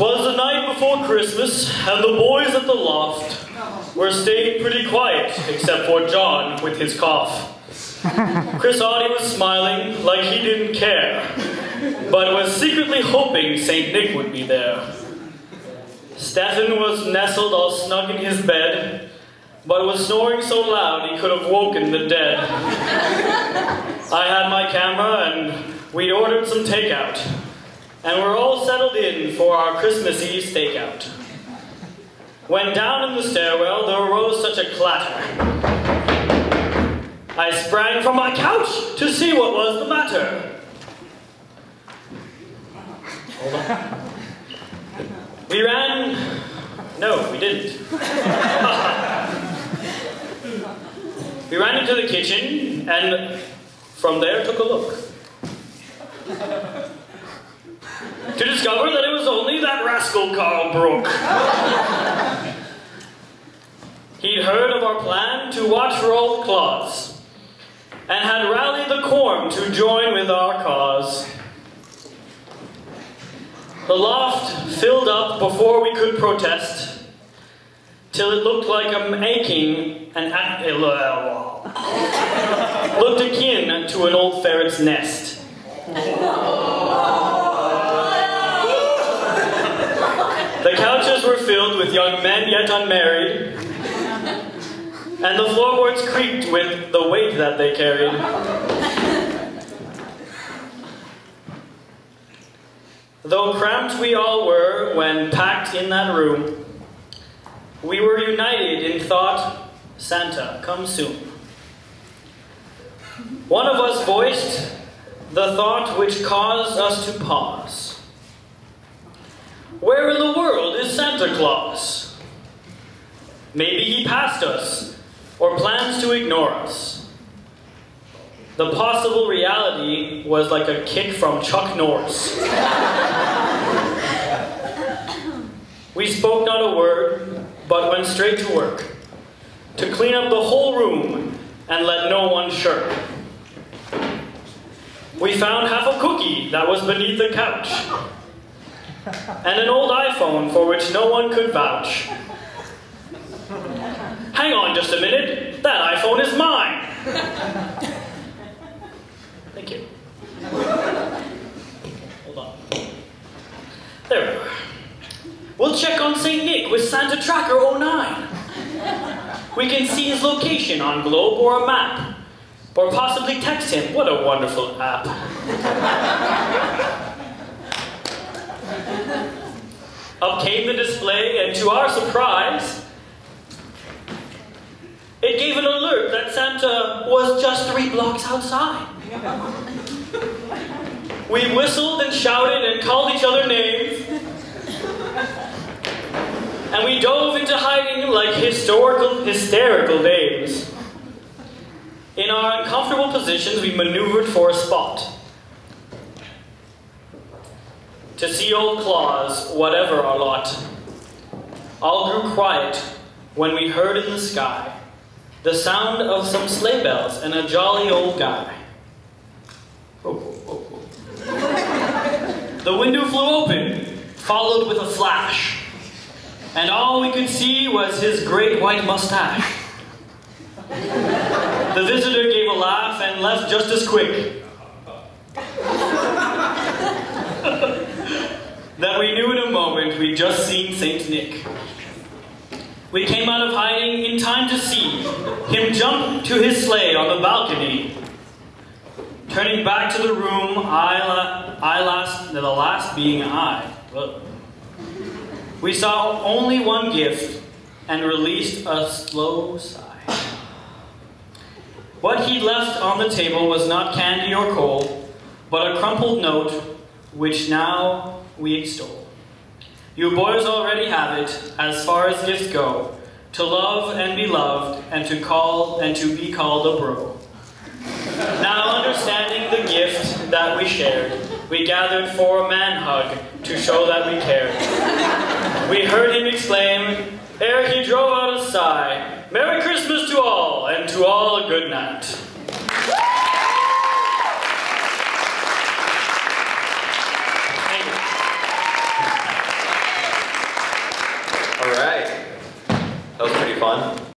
'Twas the night before Christmas, and the boys at the Loft were staying pretty quiet, except for John with his cough. Chris Audie was smiling like he didn't care, but was secretly hoping St. Nick would be there. Stephen was nestled all snug in his bed, but was snoring so loud he could have woken the dead. I had my camera, and we'd ordered some takeout, and we're all settled in for our Christmas Eve stakeout. When down in the stairwell there arose such a clatter, I sprang from my couch to see what was the matter. Hold on. We ran... No, we didn't. We ran into the kitchen, and from there took a look. To discover that it was only that rascal Carl Brooke. He'd heard of our plan to watch for old Claus, and had rallied the quorum to join with our cause. The Loft filled up before we could protest, till it looked like a making and looked akin to an old ferret's nest. The couches were filled with young men yet unmarried, and the floorboards creaked with the weight that they carried. Though cramped we all were when packed in that room, we were united in thought, Santa, come soon. One of us voiced the thought which caused us to pause. Where in the world is Santa Claus? Maybe he passed us, or plans to ignore us. The possible reality was like a kick from Chuck Norris. We spoke not a word, but went straight to work, to clean up the whole room and let no one shirk. We found half a cookie that was beneath the couch, and an old iPhone for which no one could vouch. Hang on just a minute, that iPhone is mine! Thank you. Hold on. There we are. We'll check on St. Nick with Santa Tracker 09. We can see his location on Globe or a map, or possibly text him. What a wonderful app. Up came the display, and to our surprise, it gave an alert that Santa was just 3 blocks outside. We whistled and shouted and called each other names, and we dove into hiding like hysterical dames. In our uncomfortable positions, we maneuvered for a spot to see old Claus, whatever our lot. All grew quiet when we heard in the sky the sound of some sleigh bells and a jolly old guy. The window flew open, followed with a flash, and all we could see was his great white mustache. The visitor gave a laugh and left just as quick. That we knew in a moment we'd just seen St. Nick. We came out of hiding in time to see him jump to his sleigh on the balcony. Turning back to the room, the last being I. We saw only one gift and released a slow sigh. What he'd left on the table was not candy or coal, but a crumpled note which now we extol. You boys already have it, as far as gifts go, to love and be loved, and to be called a bro. Now understanding the gift that we shared, we gathered for a man hug to show that we cared. We heard him exclaim, ere he drove out a sigh, Merry Christmas to all, and to all a good night. Thank you. fun.